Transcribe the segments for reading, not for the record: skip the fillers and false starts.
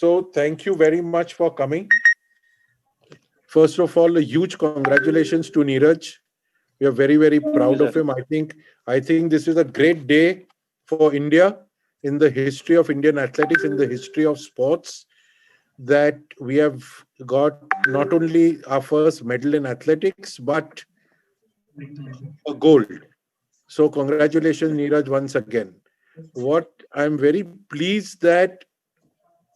So thank you very much for coming. First of all, a huge congratulations to Neeraj. We are very, very Thank you, proud of sir. him. I think this is a great day for India in the history of Indian athletics, in the history of sports, that we have got not only our first medal in athletics, but a gold. So congratulations, Neeraj, once again. What I'm very pleased that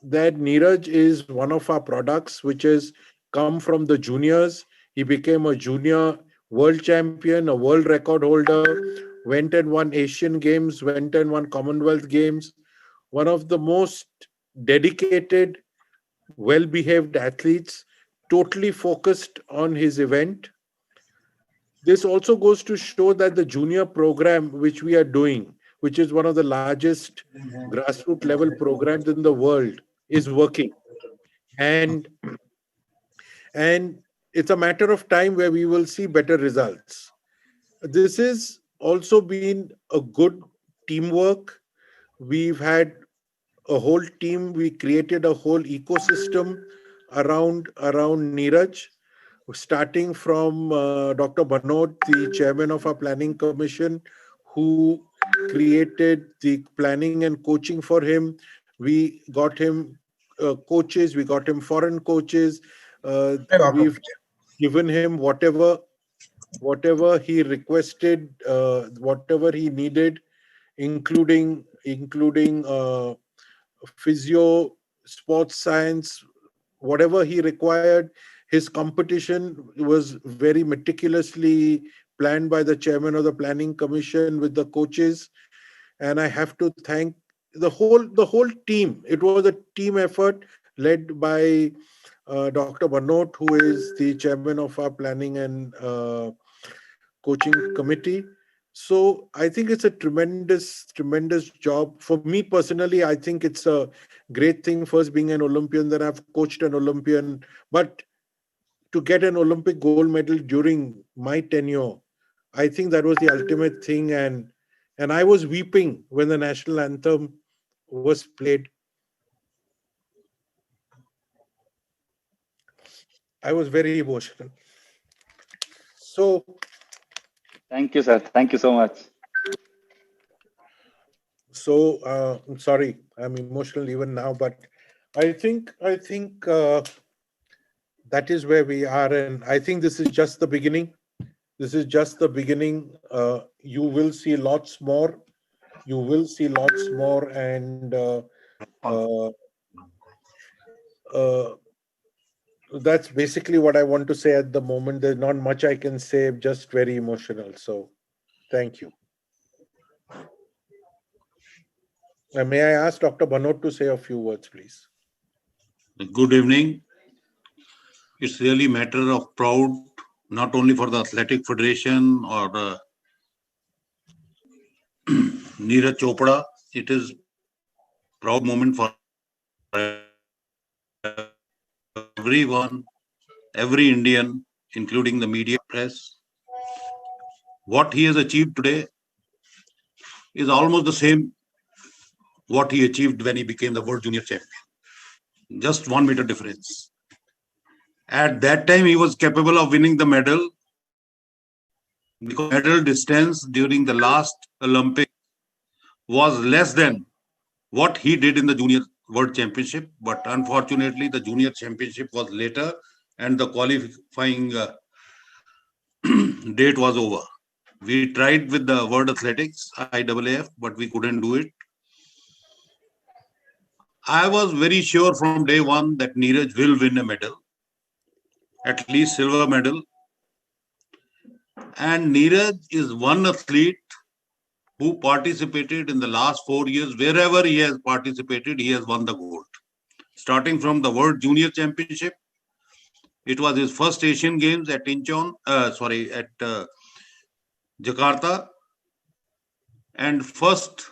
Neeraj is one of our products, which has come from the juniors. He became a junior world champion, a world record holder, went and won Asian Games, went and won Commonwealth Games. One of the most dedicated, well behaved athletes, totally focused on his event. This also goes to show that the junior program, which we are doing, which is one of the largest grassroots level programs in the world, is working. And and it's a matter of time where we will see better results. This has also been a good teamwork. We've had a whole team. We created a whole ecosystem around Neeraj, starting from Dr. Banod, the chairman of our planning commission, who created the planning and coaching for him. We got him coaches, we got him foreign coaches. We've given him whatever he requested, whatever he needed, including physio, sports science, whatever he required. His competition was very meticulously planned by the chairman of the planning commission with the coaches, and I have to thank the whole team. It was a team effort led by Dr. Banot, who is the chairman of our planning and coaching committee. So I think it's a tremendous job. For me personally, I think it's a great thing, first being an Olympian, then I've coached an Olympian. But to get an Olympic gold medal during my tenure, I think that was the ultimate thing. And I was weeping when the national anthem was played. I was very emotional. So Thank you, sir. Thank you so much. I'm sorry, I'm emotional even now, but I think that is where we are, and I think this is just the beginning. This is just the beginning. You will see lots more. You will see lots more, and uh, uh, that's basically what I want to say at the moment. There's not much I can say. Just very emotional. So, thank you. May I ask Dr. Banot to say a few words, please? Good evening. It's really matter of proud, not only for the Athletic Federation or Neeraj Chopra. It is proud moment for everyone, every Indian, including the media press. What he has achieved today is almost the same what he achieved when he became the world junior champion. Just 1 meter difference. At that time, he was capable of winning the medal because medal distance during the last Olympic was less than what he did in the junior world championship. But unfortunately, the junior championship was later and the qualifying date was over. We tried with the World Athletics, IAAF, but we couldn't do it. I was very sure from day one that Neeraj will win a medal, at least silver medal. And Neeraj is one athlete who participated in the last 4 years. Wherever he has participated, he has won the gold. Starting from the World Junior Championship, it was his first Asian Games at Jakarta, and first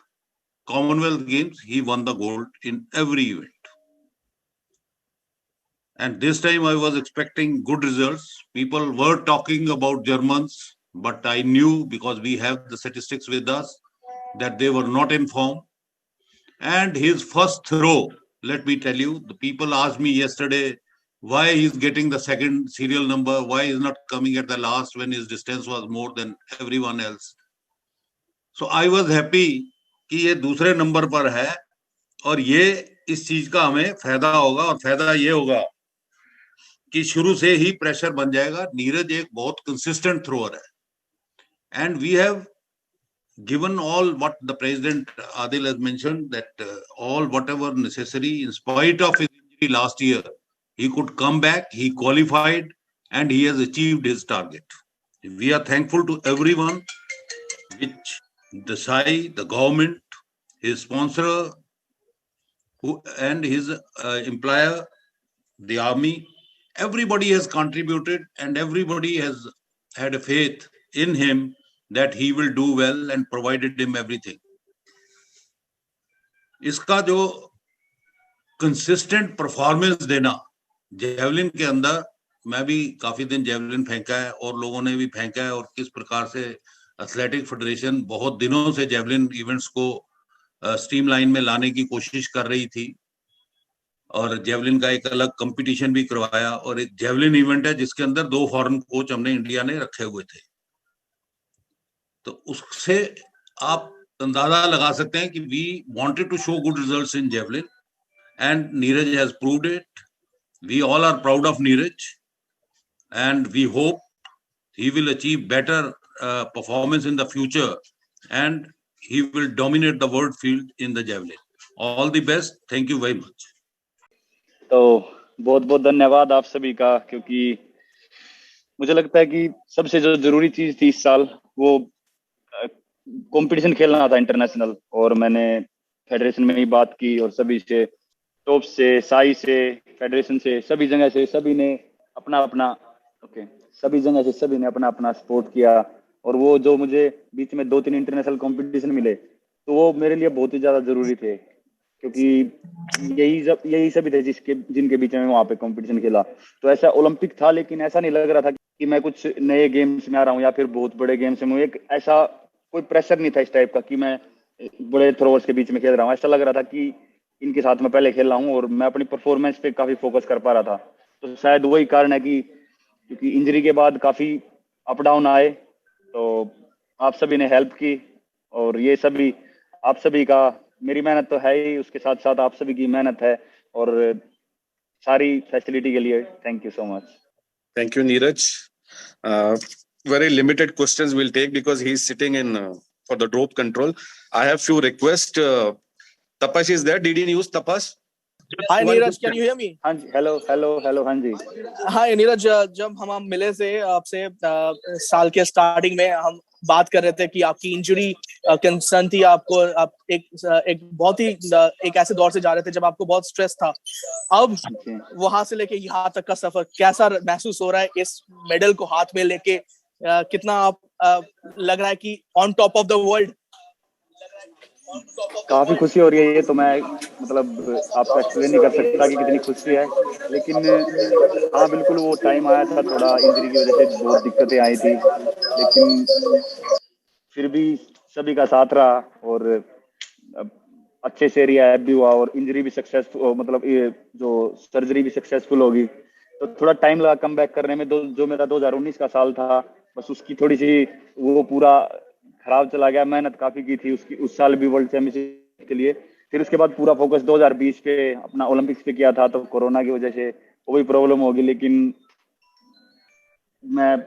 Commonwealth Games, he won the gold in every event. And this time I was expecting good results. People were talking about Germans, but I knew, because we have the statistics with us, that they were not in form. And his first throw let me tell you, the people asked me yesterday why he's getting the second serial number, why he's not coming at the last when his distance was more than everyone else. So I was happy कि ये दूसरे number पर है और ये इस चीज का हमें फायदा होगा और फायदा ये होगा कि शुरू से ही प्रेशर बन जाएगा. नीरज एक बहुत कंसिस्टेंट थ्रोअर है and we have given all what the President Adil has mentioned, that all whatever necessary, in spite of his injury last year, he could come back, he qualified, and he has achieved his target. We are thankful to everyone, which the SAI, the government, his sponsor, and his employer, the army, everybody has contributed and everybody has had a faith in him that he will do well and provided him everything. इसका जो consistent performance देना javelin के अंदर, मैं भी काफी दिन javelin फेंका है और लोगों ने भी फेंका है, और किस प्रकार से एथलेटिक फेडरेशन बहुत दिनों से जेवलिन इवेंट्स को स्ट्रीमलाइन में लाने की कोशिश कर रही थी और जेवलिन का एक अलग कंपटीशन भी करवाया, और एक जेवलिन इवेंट है जिसके अंदर 2 फॉरेन कोच हमने इंडिया ने रखे हुए थे. तो उससे आप अंदाजा लगा सकते हैं कि we wanted to show good results in javelin and Neeraj has proved it. We all are proud of Neeraj and we hope he will achieve better performance in the future and he will dominate the world field in the javelin. All the best. Thank you very much. तो बहुत बहुत धन्यवाद आप सभी का, क्योंकि मुझे लगता है कि सबसे जो जरूरी चीज थी इस साल वो कंपटीशन खेलना था इंटरनेशनल, और मैंने फेडरेशन में ही बात की और सभी से, टॉप से, साई से, फेडरेशन से, सभी जगह से सभी ने अपना अपना सभी जगह से सभी ने अपना अपना सपोर्ट किया. और वो जो मुझे बीच में 2-3 इंटरनेशनल कंपटीशन मिले तो वो मेरे लिए बहुत ही ज्यादा जरूरी थे, क्योंकि यही सभी थे जिनके बीच में वहां पे कंपटीशन खेला. तो ऐसा ओलंपिक था, लेकिन ऐसा नहीं लग रहा था कि मैं कुछ नए गेम्स में आ रहा हूँ या फिर बहुत बड़े गेम्स में. एक ऐसा कोई प्रेशर नहीं था इस टाइप का कि मैं बड़े थ्रोअर्स के बीच में खेल रहा हूँ. ऐसा लग रहा था कि इनके साथ मैं पहले खेल रहा हूँ और मैं अपनी परफॉर्मेंस पे काफी फोकस कर पा रहा था. तो शायद वही कारण है कि क्योंकि इंजरी के बाद काफी अप डाउन आए, तो आप सभी ने हेल्प की, और ये सभी आप सभी का, मेरी मेहनत तो है ही, उसके साथ साथ आप सभी की मेहनत है, और सारी फैसिलिटी के लिए thank you so much. Thank you, Neeraj. Very limited questions we'll take because he's sitting in for the rope control. I have few requests. Tapas is there. Did you use Tapas? Hi Neeraj, can you hear me? हाँ जी, hello हाँ जी. Hi Neeraj, जब हम मिले थे आपसे साल के starting में, हम बात कर रहे थे कि आपकी इंजरी कंसर्न थी, आपको आप एक बहुत ही एक ऐसे दौर से जा रहे थे जब आपको बहुत स्ट्रेस था. अब वहां से लेके यहाँ तक का सफर कैसा महसूस हो रहा है, इस मेडल को हाथ में लेके कितना आप लग रहा है कि on top of the world? काफी खुशी हो रही है. ये तो मैं मतलब आपको एक्सप्लेन नहीं कर सकता कि कितनी खुशी है, लेकिन हाँ बिल्कुल वो टाइम आया था, थोड़ा इंजरी की वजह से बहुत दिक्कतें आई थी, लेकिन फिर भी सभी का साथ रहा और अच्छे से रिहैब भी हुआ और इंजरी भी सक्सेसफुल, मतलब ये जो सर्जरी भी सक्सेसफुल होगी. तो थोड़ा टाइम लगा कम बैक करने में. जो मेरा 2019 का साल था, बस उसकी थोड़ी सी वो पूरा खराब चला गया. मेहनत काफी की थी उसकी, उस साल भी वर्ल्ड चैंपियनशिप के लिए. फिर उसके बाद पूरा फोकस 2020 पे अपना ओलंपिक्स पे किया था, तो कोरोना की वजह से वो भी प्रॉब्लम होगी. लेकिन मैं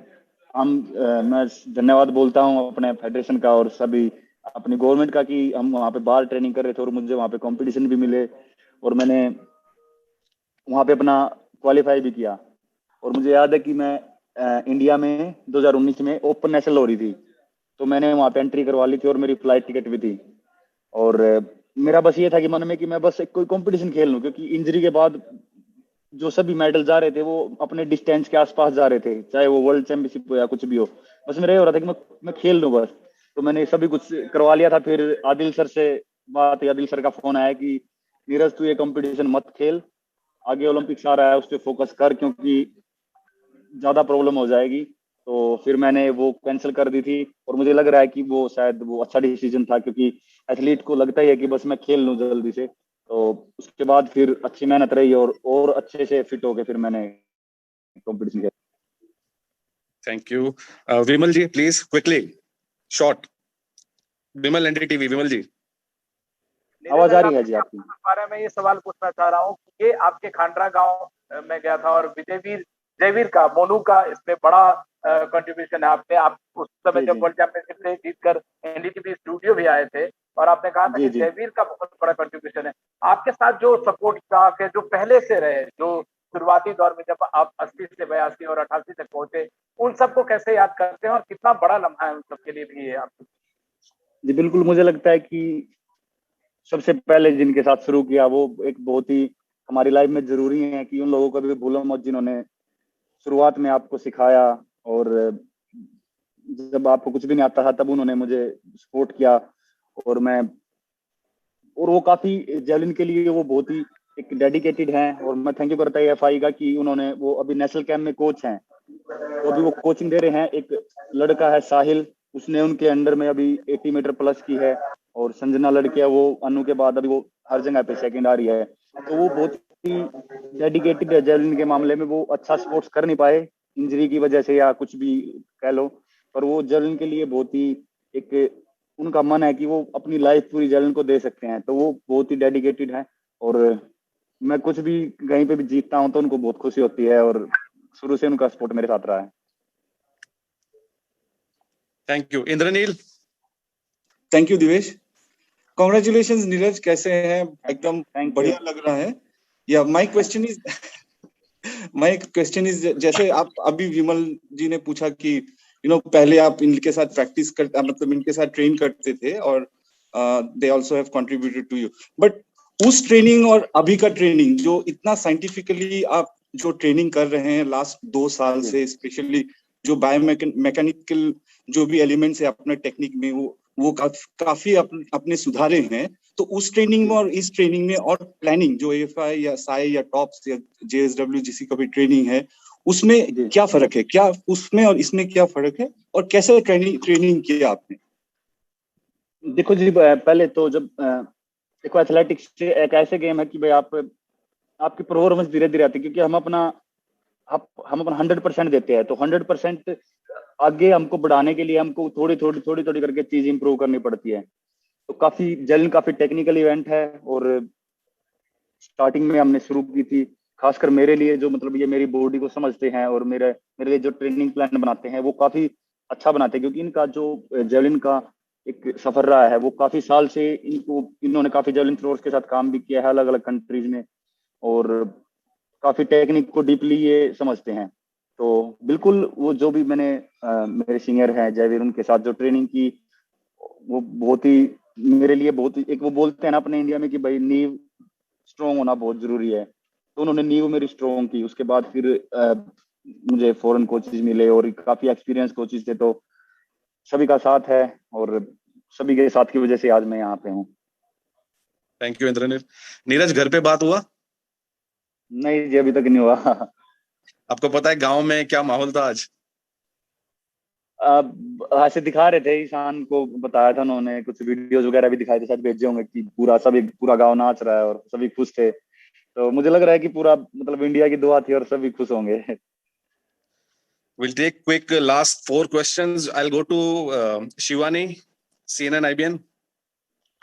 धन्यवाद बोलता हूँ अपने फेडरेशन का और सभी अपनी गवर्नमेंट का कि हम वहाँ पे बाहर ट्रेनिंग कर रहे थे और मुझे वहाँ पे कंपटीशन भी मिले और मैंने वहाँ पे अपना क्वालिफाई भी किया. और मुझे याद है कि मैं इंडिया में 2019 में ओपन नेशनल हो रही थी, तो मैंने वहाँ पे एंट्री करवा ली थी और मेरी फ्लाइट टिकट भी थी. और मेरा बस ये था कि मन में कि मैं बस कोई कंपटीशन खेल लूँ, क्योंकि इंजरी के बाद जो सभी मेडल जा रहे थे वो अपने डिस्टेंस के आसपास जा रहे थे, चाहे वो वर्ल्ड चैंपियनशिप हो या कुछ भी हो. बस मेरा ये हो रहा था कि मैं खेल लूँ बस. तो मैंने सभी कुछ करवा लिया था. फिर आदिल सर से बात, आदिल सर का फोन आया कि नीरज तू ये कंपटीशन मत खेल, आगे ओलंपिक्स आ रहा है उस पर फोकस कर, क्योंकि ज्यादा प्रॉब्लम हो जाएगी. तो फिर मैंने वो कैंसिल कर दी थी और मुझे लग रहा है कि वो शायद वो अच्छा डिसीजन था, क्योंकि एथलीट को लगता ही है कि बस मैं खेल लूँ जल्दी से. तो उसके बाद फिर अच्छी मेहनत रही और अच्छे से फिट होके फिर मैंने कंपटीशन किया। Thank you. Vimal ji please quickly short. Vimal NDTV, Vimal ji. आवाज आ रही है जी आपकी? इस बारे में ये सवाल पूछना चाह रहा हूँ कि ये आपके खांडरा गांव में गया था और जयवीर का, मोनू का इसमें बड़ा कंट्रीब्यूशन है। आप उस समय जी, जब जी। वर्ल्ड चैंपियनशिप से जीतकर एनडीटीवी स्टूडियो भी आए थे और आपने कहा था जी, कि जी। जयवीर का बहुत बड़ा कंट्रीब्यूशन है। आपके साथ जो सपोर्ट स्टाफ है, जो पहले से रहे, जो शुरुआती दौर में जब आप 80 से 82 और 88 तक पहुंचे, उन सबको कैसे याद करते हैं और कितना बड़ा लम्हा है उन सबके लिए भी ये आपके? जी बिल्कुल, मुझे लगता है कि सबसे पहले जिनके साथ शुरू किया वो एक बहुत ही हमारी लाइफ में जरूरी है कि उन लोगों को भी भूलो मत जिन्होंने शुरुआत में आपको सिखाया। और जब आपको कुछ भी नहीं आता था तब उन्होंने मुझे सपोर्ट किया। और वो काफी जेवलिन के लिए वो बहुत ही एक डेडिकेटेड हैं। और मैं थैंक यू करता हूँ एफआई का कि उन्होंने, वो अभी नेशनल कैंप में कोच हैं, तो अभी वो कोचिंग दे रहे हैं। एक लड़का है साहिल, उसने उनके अंडर में अभी 80 मीटर प्लस की है। और संजना लड़की है, वो अनु के बाद अभी वो हर जगह पे सेकंड आ रही है। तो वो बहुत ही डेडिकेटेड है जेवलिन के मामले में। वो अच्छा स्पोर्ट्स कर नहीं पाए इंजरी की वजह से या कुछ भी कह लो, पर वो जेवलिन के लिए बहुत ही एक उनका मन है कि वो अपनी लाइफ पूरी जेवलिन को दे सकते हैं। तो वो बहुत ही डेडिकेटेड है। और मैं कुछ भी कहीं पे भी जीतता हूँ तो उनको बहुत खुशी होती है और शुरू से उनका सपोर्ट मेरे साथ रहा है। Thank you. Indranil. Thank you Divesh. Congratulation Neeraj, कैसे हैं? एकदम Thank you. बढ़िया लग रहा है। या माय क्वेश्चन इज जैसे आप अभी विमल जी ने पूछा कि पहले आप इनके साथ प्रैक्टिस करते, मतलब इनके साथ ट्रेन करते थे और they also have contributed to you, but उस ट्रेनिंग और अभी का ट्रेनिंग जो इतना साइंटिफिकली आप जो ट्रेनिंग कर रहे हैं लास्ट 2 साल से, स्पेशली जो बायोमैकेनिकल जो भी एलिमेंट्स है अपने टेक्निक में, वो काफी अपने सुधारे हैं। तो उस ट्रेनिंग में और इस ट्रेनिंग में और प्लानिंग जो एएफआई या साई या टॉप्स या जेएसडब्ल्यू जिसी का भी ट्रेनिंग है, उसमें क्या फर्क है? क्या उसमें और इसमें क्या फर्क है और कैसे ट्रेनिंग किया आपने? देखो जी, पहले तो जब देखो एथलेटिक्स एक ऐसे गेम है कि भाई आपकी परफॉर्मेंस धीरे धीरे आती है, क्योंकि हम अपना 100% देते हैं। तो 100% आगे हमको बढ़ाने के लिए हमको थोड़ी थोड़ी करके चीज इंप्रूव करनी पड़ती है। तो काफी टेक्निकल इवेंट है। और स्टार्टिंग में हमने शुरू की थी, खासकर मेरे लिए जो मतलब ये मेरी बॉडी को समझते हैं और मेरे लिए जो ट्रेनिंग प्लान बनाते हैं वो काफी अच्छा बनाते हैं। क्योंकि इनका जो जेवलिन का एक सफर रहा है वो काफी साल से इन्होंने काफी जेवलिन थ्रोअर्स के साथ काम भी किया है अलग अलग कंट्रीज में, और काफी टेक्निक को डीपली ये समझते हैं। तो बिल्कुल वो जो भी मैंने मेरे सीनियर हैं जयवीर, उनके साथ जो ट्रेनिंग की वो बहुत ही मेरे लिए बहुत ही, एक वो बोलते हैं ना अपने इंडिया में कि भाई नींव स्ट्रॉन्ग होना बहुत जरूरी है। तो उन्होंने नींव मेरी स्ट्रॉन्ग की। उसके बाद फिर मुझे फॉरेन कोचेज मिले और काफी एक्सपीरियंस कोचेज थे। तो सभी का साथ है और सभी के साथ की वजह से आज मैं यहाँ पे हूँ। Thank you Indranil. नीरज, घर पे बात हुआ? नहीं जी, अभी तक नहीं हुआ। आपको पता है गांव में क्या माहौल था आज? अब ऐसे दिखा रहे थे, ईशान को बताया था उन्होंने, कुछ वीडियोस वगैरह भी दिखाए थे, शायद भेजे होंगे कि पूरा गांव नाच रहा है और सभी खुश थे। तो मुझे लग रहा है कि पूरा मतलब इंडिया की दुआ थी और सभी खुश होंगे। We'll take quick last 4 questions. I'll go to Shivani, CNN IBN.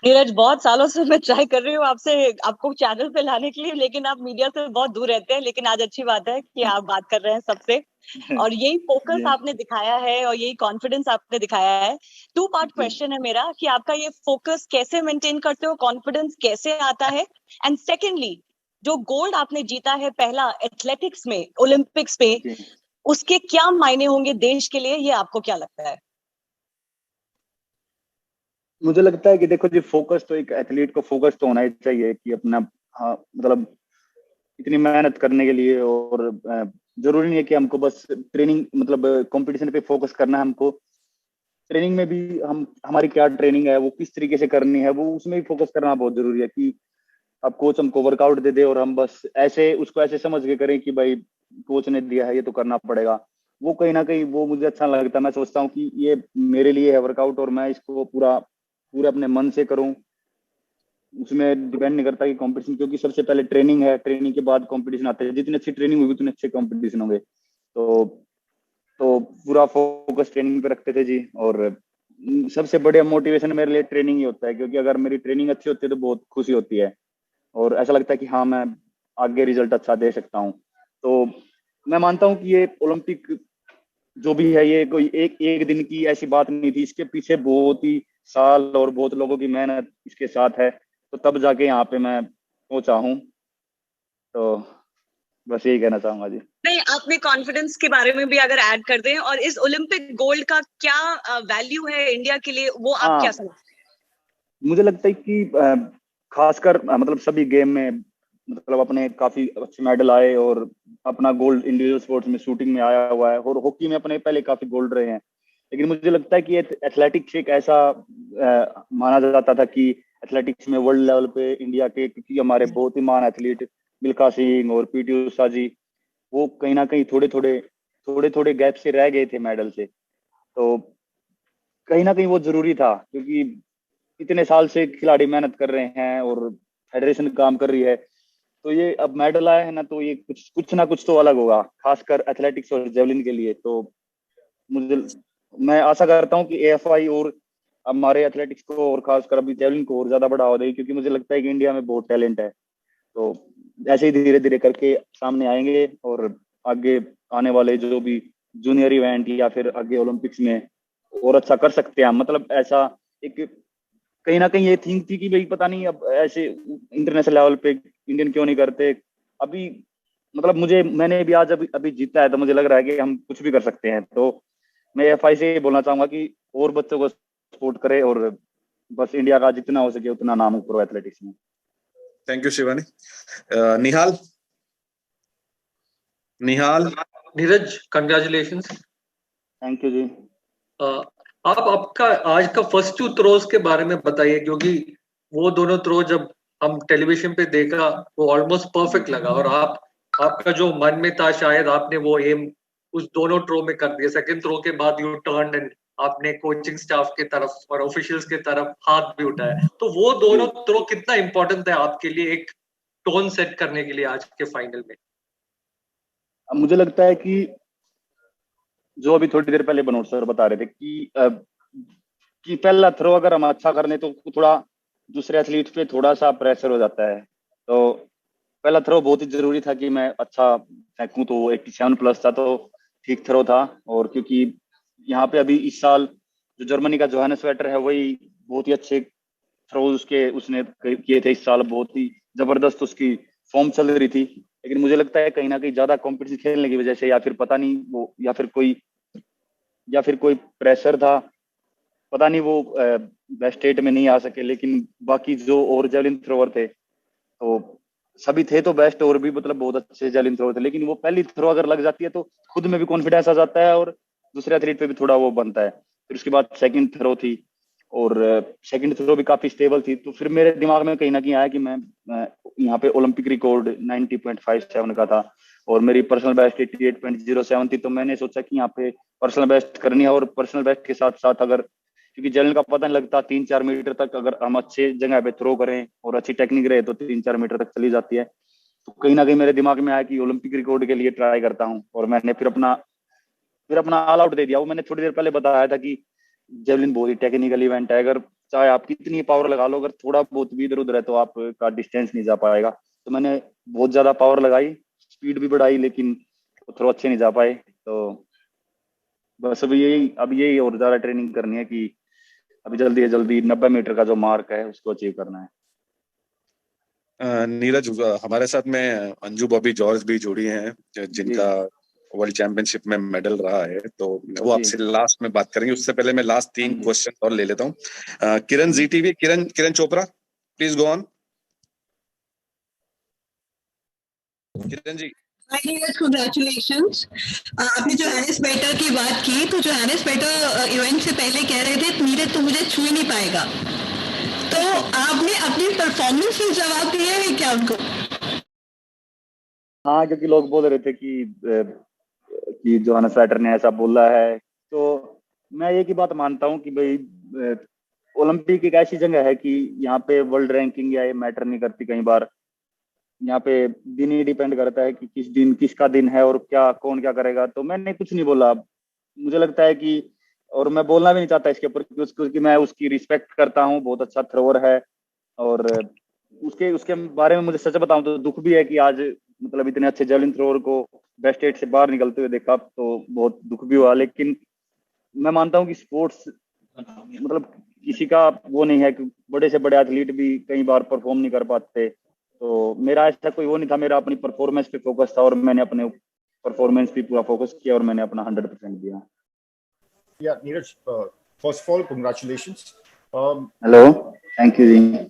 Neeraj, बहुत सालों से मैं ट्राई कर रही हूँ आपको चैनल पे लाने के लिए, लेकिन आप मीडिया से बहुत दूर रहते हैं। लेकिन आज अच्छी बात है कि आप बात कर रहे हैं सबसे, और यही फोकस आपने दिखाया है और यही कॉन्फिडेंस आपने दिखाया है। 2 पार्ट क्वेश्चन है मेरा कि आपका ये फोकस कैसे मेंटेन करते हो, कॉन्फिडेंस कैसे आता है, एंड सेकेंडली जो गोल्ड आपने जीता है पहला एथलेटिक्स में, ओलंपिक्स में, उसके क्या मायने होंगे देश के लिए, ये आपको क्या लगता है? मुझे लगता है कि देखो जी, फोकस तो एक एथलीट को फोकस तो होना ही चाहिए कि अपना, हाँ मतलब इतनी मेहनत करने के लिए। और जरूरी नहीं है कि हमको बस ट्रेनिंग मतलब कंपटीशन पे फोकस करना है। हमको ट्रेनिंग में भी हमारी क्या ट्रेनिंग है, वो किस तरीके से करनी है, वो उसमें भी फोकस करना बहुत जरूरी है। कि अब कोच हमको वर्कआउट दे दे और हम बस ऐसे उसको ऐसे समझ के करें कि भाई कोच ने दिया है ये तो करना पड़ेगा, वो कहीं ना कहीं वो मुझे अच्छा लगता है। मैं सोचता हूँ कि ये मेरे लिए है वर्कआउट और मैं इसको पूरे अपने मन से करूँ। उसमें डिपेंड नहीं करता कि कंपटीशन, क्योंकि सबसे पहले ट्रेनिंग है, ट्रेनिंग के बाद कंपटीशन आता है। जितनी अच्छी ट्रेनिंग होगी उतने अच्छे कंपटीशन होंगे। तो पूरा फोकस ट्रेनिंग पे रखते थे जी। और सबसे बढ़िया मोटिवेशन मेरे लिए ट्रेनिंग ही होता है, क्योंकि अगर मेरी ट्रेनिंग अच्छी होती है तो बहुत खुशी होती है और ऐसा लगता है कि हाँ मैं आगे रिजल्ट अच्छा दे सकता हूँ। तो मैं मानता हूँ कि ये ओलंपिक जो भी है ये कोई एक एक दिन की ऐसी बात नहीं थी, इसके पीछे बहुत ही साल और बहुत लोगों की मेहनत इसके साथ है, तो तब जाके यहाँ पे मैं पहुंचा हूँ। तो बस यही कहना चाहूंगा जी। नहीं, अपने कॉन्फिडेंस के बारे में भी अगर ऐड कर दें, और इस ओलंपिक गोल्ड का क्या वैल्यू है इंडिया के लिए, वो आप क्या हाँ, समझते मुझे लगता है कि खासकर मतलब सभी गेम में मतलब अपने काफी अच्छे मेडल आए, और अपना गोल्ड इंडिविजुअल स्पोर्ट्स में शूटिंग में आया हुआ है, और हॉकी में अपने पहले काफी गोल्ड रहे हैं। लेकिन मुझे लगता है कि एथलेटिक्स एक ऐसा माना जाता था कि एथलेटिक्स में वर्ल्ड लेवल पे इंडिया के, क्योंकि हमारे बहुत ही महान एथलीट मिल्खा सिंह और पीटी उषा जी, वो कहीं ना कहीं थोड़े थोड़े गैप से रह गए थे मेडल से। तो कहीं ना कहीं वो जरूरी था, क्योंकि इतने साल से खिलाड़ी मेहनत कर रहे हैं और फेडरेशन काम कर रही है, तो ये अब मेडल आया है ना, तो ये कुछ कुछ ना कुछ तो अलग होगा, खासकर एथलेटिक्स और जेवलिन के लिए। तो मुझे मैं आशा करता हूँ कि एएफआई और हमारे एथलेटिक्स को और खासकर अभी जेवलिन को और ज्यादा बढ़ावा देगी, क्योंकि मुझे लगता है कि इंडिया में बहुत टैलेंट है। तो ऐसे ही धीरे धीरे करके सामने आएंगे, और आगे आने वाले जो भी जूनियर इवेंट या फिर आगे ओलंपिक्स में और अच्छा कर सकते हैं। मतलब ऐसा एक कहीं ना कहीं ये थिंक थी कि भाई पता नहीं अब ऐसे इंटरनेशनल लेवल पे इंडियन क्यों नहीं करते अभी। मतलब मैंने भी आज अभी जीता है, तो मुझे लग रहा है कि हम कुछ भी कर सकते हैं। तो मैं एफआई से बोलना चाहूंगा कि और बच्चों को सपोर्ट करे, और बस इंडिया का जितना हो सके उतना नाम प्रो एथलेटिक्स में। Thank you Shivani. Nihal Nihal Neeraj, congratulations. Thank you ji. आप आपका आज का फर्स्ट 2 थ्रोज के बारे में बताइए, क्योंकि वो दोनों थ्रो जब हम टेलीविजन पे देखा वो ऑलमोस्ट परफेक्ट लगा, और आपका जो मन में था शायद आपने वो एम उस दोनों थ्रो में कर दिया। सेकंड थ्रो के बाद यू टर्न एंड आपने कोचिंग स्टाफ के तरफ और ऑफिशियल्स के तरफ हाथ भी उठाया। तो वो दोनों थ्रो कितना इंपॉर्टेंट है आपके लिए एक टोन सेट करने के लिए आज के फाइनल में? मुझे लगता है कि जो अभी थोड़ी देर पहले बनोट सर बता रहे थे कि पहला थ्रो अगर हम अच्छा कर लें तो थोड़ा दूसरे एथलीट पे थोड़ा सा प्रेशर हो जाता है। तो पहला थ्रो बहुत ही जरूरी था कि मैं अच्छा फेंकूं, तो 87+ था, तो ठीक थ्रो था। और क्योंकि यहाँ पे अभी इस साल जो जर्मनी का जोहानस स्वेटर है वही बहुत ही अच्छे थ्रो उसने किए थे इस साल, बहुत ही जबरदस्त उसकी फॉर्म चल रही थी। लेकिन मुझे लगता है कहीं ना कहीं ज्यादा कंपटीशन खेलने की वजह से, या फिर पता नहीं वो या फिर कोई प्रेशर था, पता नहीं वो बेस्ट स्टेट में नहीं आ सके। लेकिन बाकी जो और जेवलिन थ्रोवर थे तो सभी थे तो बेस्ट, और भी मतलब बहुत अच्छे जेवलिन थ्रोवर थे। लेकिन वो पहली थ्रो अगर लग जाती है तो खुद में भी कॉन्फिडेंस आ जाता है, और दूसरे एथलीट पे भी थोड़ा वो बनता है। फिर उसके बाद सेकंड थ्रो थी, और सेकंड थ्रो भी काफी स्टेबल थी। तो फिर मेरे दिमाग में कहीं ना कहीं आया कि मैं यहाँ पे ओलंपिक रिकॉर्ड 90.57 का था, और मेरी पर्सनल बेस्ट 88.07 थी। तो मैंने सोचा कि यहाँ पे पर्सनल बेस्ट करनी है, और पर्सनल बेस्ट के साथ साथ अगर, क्योंकि जेवलिन का पता नहीं लगता, 3-4 मीटर तक अगर हम अच्छे जगह पे थ्रो करें और अच्छी टेक्निक रहे तो 3-4 मीटर तक चली जाती है। तो कहीं ना कहीं मेरे दिमाग में आया कि ओलंपिक रिकॉर्ड के लिए ट्राई करता हूँ, और मैंने फिर अपना ऑल आउट दे दिया। वो मैंने थोड़ी देर पहले बताया था कि जेवलिन बहुत ही टेक्निकल इवेंट है, अगर चाहे आप कितनी पावर लगा लो, अगर थोड़ा बहुत भी इधर उधर है तो आपका डिस्टेंस नहीं जा पाएगा। तो मैंने बहुत ज्यादा पावर लगाई, स्पीड भी बढ़ाई, लेकिन थ्रो अच्छे नहीं जा पाए। तो बस अब यही और ज्यादा ट्रेनिंग करनी है कि अभी जल्दी 90 मीटर का जो मार्क है उसको अचीव करना है। नीरज, हमारे साथ में अंजू बॉबी जॉर्ज भी जुड़ी हैं जिनका वर्ल्ड चैंपियनशिप में मेडल रहा है, तो वो आपसे लास्ट में बात करेंगे। उससे पहले मैं लास्ट 3 क्वेश्चन और ले लेता हूँ। Kiran Zee TV, Kiran Chopra, please go on. Kiran ji. Congratulations. आपने जो हैरिस बेटर की बात की, तो जो हैरिस बेटर इवेंट से पहले कह रहे थे नीरज तो मुझे छू ही नहीं पाएगा, तो आपने अपनी परफॉर्मेंस से जवाब दिया है क्या उनको? हाँ, क्योंकि लोग बोल रहे थे कि जोहानस स्वेटर ने ऐसा बोला है, तो मैं एक ही बात मानता हूँ कि भाई ओलंपिक एक ऐसी जगह है कि यहाँ पे वर्ल्ड रैंकिंग या ये मैटर नहीं करती कई बार। यहाँ पे दिन ही डिपेंड करता है कि किस दिन किसका दिन है और क्या कौन क्या करेगा। तो मैंने कुछ नहीं बोला। मुझे लगता है कि, और मैं बोलना भी नहीं चाहता इसके ऊपर क्योंकि मैं उसकी रिस्पेक्ट करता हूँ, बहुत अच्छा थ्रोअर है। और उसके उसके बारे में मुझे सच बताऊं तो दुख भी है कि आज मतलब इतने अच्छे जेवलिन थ्रोअर को बेस्ट 8 से बाहर निकलते हुए देखा, तो बहुत दुख भी हुआ। लेकिन मैं मानता हूँ कि स्पोर्ट्स मतलब किसी का वो नहीं है कि बड़े से बड़े एथलीट भी कई बार परफॉर्म नहीं कर पाते। तो मेरा ऐसा कोई वो नहीं था, मेरा अपनी परफॉर्मेंस पे फोकस था और मैंने अपने परफॉर्मेंस पे पूरा फोकस किया और मैंने अपना 100% दिया। Yeah, Neeraj, first of all, congratulations. Hello, thank you ji.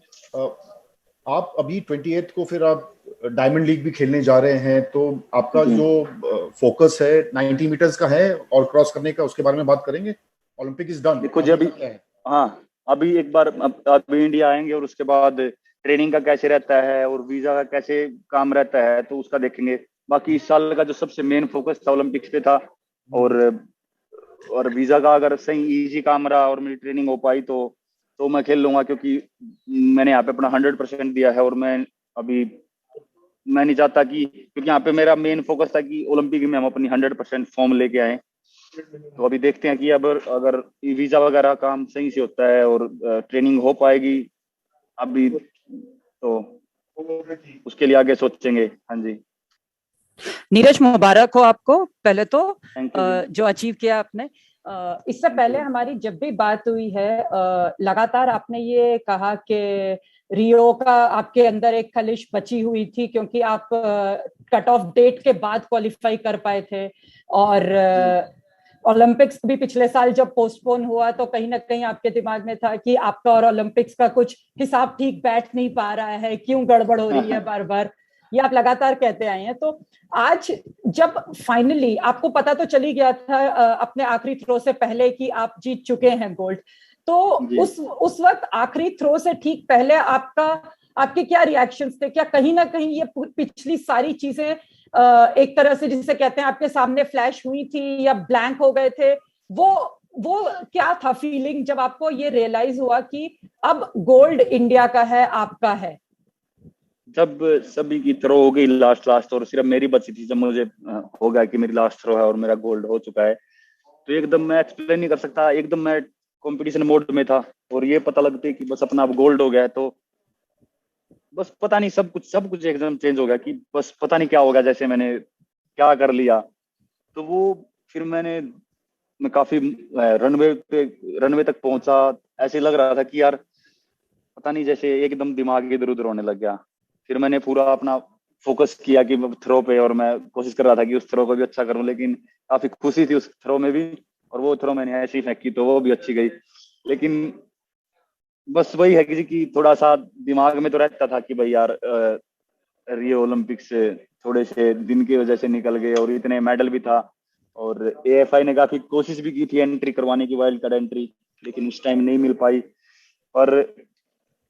आप अभी 28 को फिर आप डायमंड लीग भी खेलने जा रहे हैं, तो आपका जो फोकस है 90 मीटर्स का है और क्रॉस करने का, उसके बारे में बात करेंगे। Olympic is done. देखो जी अभी हाँ, अभी एक बार अभी इंडिया आएंगे और उसके बाद ट्रेनिंग का कैसे रहता है और वीजा का कैसे काम रहता है तो उसका देखेंगे। बाकी इस साल का जो सबसे मेन फोकस था ओलंपिक्स पे था। और वीजा का अगर सही इजी काम रहा और मेरी ट्रेनिंग हो पाई तो मैं खेल लूंगा, क्योंकि मैंने यहाँ पे अपना 100% दिया है। और मैं नहीं चाहता कि, क्योंकि यहाँ पे मेरा मेन फोकस था कि ओलंपिक में हम अपनी 100% फॉर्म लेके आए। तो अभी देखते हैं कि अब अगर वीजा वगैरह काम सही से होता है और ट्रेनिंग हो पाएगी अभी, तो उसके लिए आगे सोचेंगे। हाँ जी नीरज, मुबारक हो आपको पहले तो जो अचीव किया आपने। इससे पहले हमारी जब भी बात हुई है लगातार आपने ये कहा कि रियो का आपके अंदर एक खलिश बची हुई थी, क्योंकि आप कट ऑफ डेट के बाद क्वालिफाई कर पाए थे। और ओलंपिक्स भी पिछले साल जब पोस्टपोन हुआ तो कहीं ना कहीं आपके दिमाग में था कि आपका और ओलंपिक्स का कुछ हिसाब ठीक बैठ नहीं पा रहा है, क्यों गड़बड़ हो रही है बार बार, ये आप लगातार कहते आए हैं। तो आज जब फाइनली आपको पता तो चली गया था अपने आखिरी थ्रो से पहले कि आप जीत चुके हैं गोल्ड, तो उस वक्त आखिरी थ्रो से ठीक पहले आपके क्या रिएक्शंस थे? क्या कहीं ना कहीं ये पिछली सारी चीजें एक तरह से जिसे कहते हैं आपके सामने फ्लैश हुई थी या ब्लैंक हो गए थे? वो क्या था फीलिंग जब आपको ये रियलाइज हुआ कि अब गोल्ड इंडिया का है, आपका है? जब सभी की थ्रो हो गई लास्ट और सिर्फ मेरी बची थी, जब मुझे हो गया कि मेरी लास्ट थ्रो है और मेरा गोल्ड हो चुका है, तो एकदम मैं एक्सप्लेन नहीं कर सकता, एकदम मैं कंपटीशन मोड में था। और ये पता लगते कि बस अपना अब गोल्ड हो गया है, तो बस पता नहीं सब कुछ एकदम चेंज हो गया कि बस पता नहीं क्या होगा, जैसे मैंने क्या कर लिया। तो वो फिर मैं काफी रनवे तक पहुंचा, ऐसे लग रहा था कि यार पता नहीं, जैसे एकदम दिमाग इधर उधर होने लग गया। फिर मैंने पूरा अपना फोकस किया कि थ्रो पे, और मैं कोशिश कर रहा था कि उस थ्रो को भी अच्छा करूं। लेकिन काफी खुशी थी उस थ्रो में भी, और वो थ्रो मैंने ऐसी फेंकी तो वो भी अच्छी गई। लेकिन बस वही है कि थोड़ा सा दिमाग में तो रहता था कि भाई यार रियो ओलंपिक्स थोड़े से दिन की वजह से निकल गए और इतने मेडल भी था। और एएफआई ने काफी कोशिश भी की थी एंट्री करवाने की, वाइल्ड कार्ड एंट्री, लेकिन उस टाइम नहीं मिल पाई। पर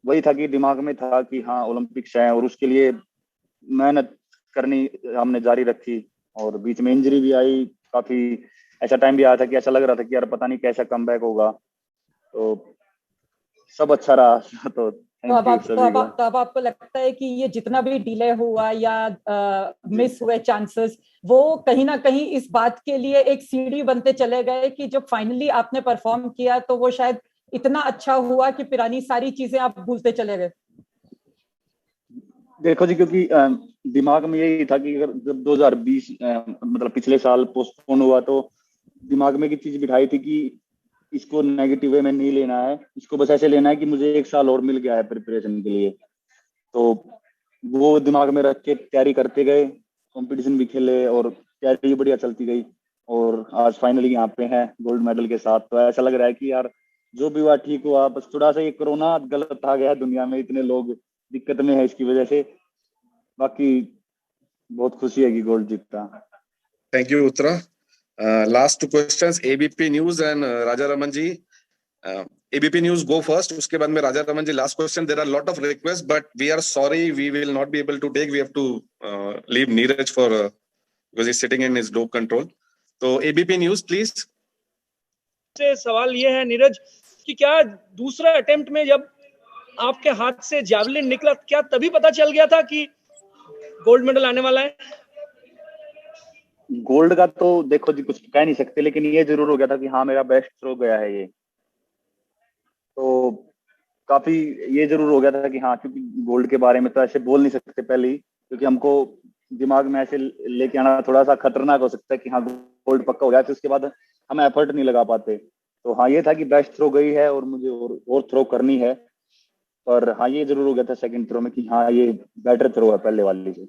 वही था कि दिमाग में था कि हाँ ओलंपिक्स है, और उसके लिए मेहनत करनी हमने जारी रखी। और बीच में इंजरी भी आई, काफी ऐसा टाइम भी आया था कि ऐसा लग रहा था कि यार पता नहीं कैसा कमबैक होगा। तो सब अच्छा रहा। तो अब आपको लगता है कि ये जितना भी डिले हुआ या मिस हुए चांसेस, वो कहीं ना कहीं इस बात के लिए एक सीढ़ी बनते चले गए कि जब फाइनली आपने परफॉर्म किया तो वो शायद इतना अच्छा हुआ कि पुरानी सारी चीजें आप भूलते चले गए? देखो जी, क्योंकि दिमाग में यही था कि अगर जब 2020 मतलब पिछले साल पोस्टपोन हुआ, तो दिमाग में एक चीज बिठाई थी कि इसको नेगेटिव वे में नहीं लेना है, इसको बस ऐसे लेना है कि मुझे 1 साल और मिल गया है प्रिपरेशन के लिए। तो वो दिमाग में रख के तैयारी करते गए, कंपटीशन भी खेले और तैयारी बढ़िया चलती गई। और आज फाइनली यहाँ पे हैं गोल्ड मेडल के साथ। तो ऐसा लग रहा है कि यार जो भी हुआ ठीक हुआ, बस थोड़ा सा ये कोरोना गलत आ गया दुनिया में, इतने लोग दिक्कत में है इसकी वजह से। बाकी बहुत खुशी है कि गोल्ड जीता। Thank you Uttara. Last 2 questions, ABP News and Raja Raman ji. ABP News go first. उसके बाद में Raja Raman ji last question. There are a lot of requests, but we are sorry we will not be able to take. We have to leave Neeraj for because he's sitting in his dope control. तो ABP News please. से सवाल ये है नीरज कि क्या दूसरा attempt में जब आपके हाथ से जैवलिन निकला, क्या तभी पता चल गया था कि गोल्ड मेडल आने वाला है? गोल्ड का तो देखो जी कुछ कह नहीं सकते, लेकिन ये जरूर हो गया था कि हाँ मेरा बेस्ट थ्रो गया है ये, तो काफी ये जरूर हो गया था कि हाँ, क्योंकि गोल्ड के बारे में तो ऐसे बोल नहीं सकते पहले ही, क्योंकि हमको दिमाग में ऐसे लेके आना थोड़ा सा खतरनाक हो सकता है कि हाँ गोल्ड पक्का हो गया, तो उसके बाद हम एफर्ट नहीं लगा पाते। तो हाँ ये था कि बेस्ट थ्रो गई है और मुझे और थ्रो करनी है, पर हाँ ये जरूर हो गया था सेकंड थ्रो में कि हाँ ये बेटर थ्रो है पहले वाली से।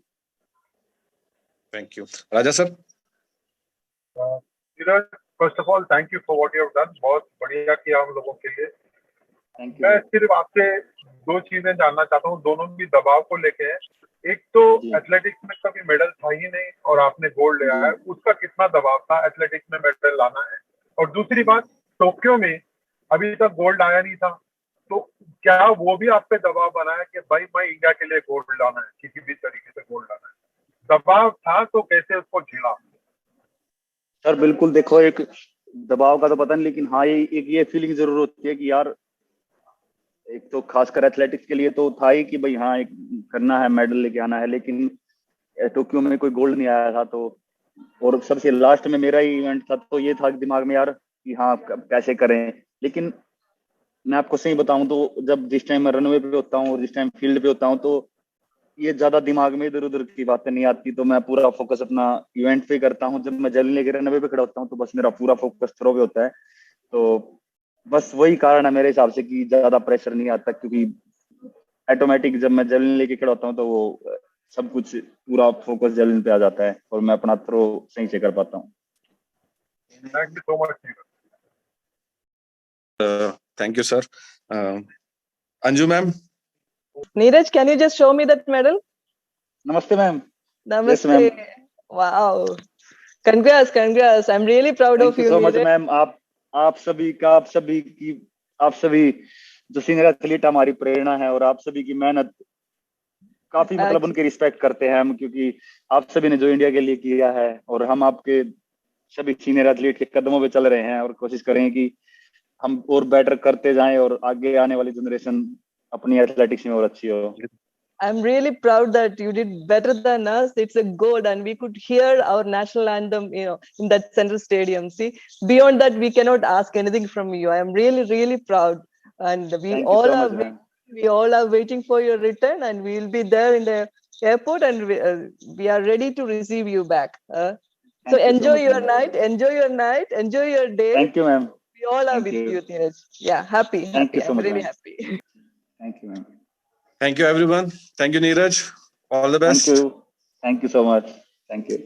Thank you. Raja sir. First of all thank you for what you have done, बहुत बढ़िया किया हम लोगों के लिए। Thank you. मैं सिर्फ आपसे दो चीजें जानना चाहता हूँ, दोनों भी दबाव को लेके है। एक तो एथलेटिक्स में कभी मेडल था ही नहीं और आपने गोल्ड लिया है, उसका कितना दबाव था एथलेटिक्स में मेडल लाना है? और दूसरी बात, टोक्यो में अभी तक गोल्ड आया नहीं था, तो क्या वो भी आप पे दबाव बना है कि भाई मैं इंडिया के लिए गोल्ड लाना है, किसी भी तरीके से गोल्ड लाना है? दबाव था तो कैसे उसको झेला? सर बिल्कुल, देखो एक दबाव का तो पता नहीं, लेकिन हाँ ये फीलिंग जरूर होती है कि यार एक तो खासकर एथलेटिक्स के लिए तो था ही कि भाई हाँ एक करना है, मेडल लेके आना है, लेकिन टोक्यो में कोई गोल्ड नहीं आया था, तो और सबसे लास्ट में मेरा ही इवेंट था, तो ये था दिमाग में यार कि हाँ कैसे करें। लेकिन मैं आपको सही बताऊं तो जब जिस टाइम मैं रनवे पे होता हूँ और जिस टाइम फील्ड पे होता हूँ, तो ये ज्यादा दिमाग में इधर उधर की बातें नहीं आती, तो मैं पूरा फोकस अपना इवेंट पे करता हूँ। जब मैं जैवलिन लेके रनवे पे खड़ा होता हूँ तो बस मेरा पूरा फोकस थ्रो पे होता है, तो बस वही कारण है मेरे हिसाब से कि ज्यादा प्रेशर नहीं आता, क्योंकि ऑटोमेटिक जब मैं जैवलिन लेके खड़ा होता हूँ तो वो सब कुछ पूरा फोकस जैवलिन पे आ जाता है और मैं अपना थ्रो सही से कर पाता हूँ। Thank you so much. Thank you sir. Anju ma'am. Neeraj, can you just show me that medal? नमस्ते ma'am. Namaste. Yes, ma'am. Wow. Congrats. I'm really proud of you, so much, Neeraj. Ma'am. आप सभी जो senior athlete हमारी प्रेरणा है, और आप सभी की मेहनत काफी मतलब उनकी रिस्पेक्ट करते हैं हम, क्योंकि आप सभी ने जो इंडिया के लिए किया है, और हम आपके सभी सीनियर एथलीट के कदमों पे चल रहे हैं और कोशिश करें कि हम और बेटर करते जाएं और आगे आने वाली जनरेशन अपनी एथलेटिक्स में और अच्छी हो। I'm really proud that you did better than us. It's a gold, and we could hear our national anthem, in that central stadium. See, beyond that, we cannot ask anything from you. I am really, really proud, and we all are waiting for your return, and we will be there in the airport, and we are ready to receive you back. So enjoy your night, enjoy your day. Thank you, ma'am. We all are with you, Neeraj. Yeah, happy. Thank you so I'm much, really ma'am. happy. Thank you, ma'am. Thank you, everyone. Thank you, Neeraj. All the best. Thank you so much. Thank you.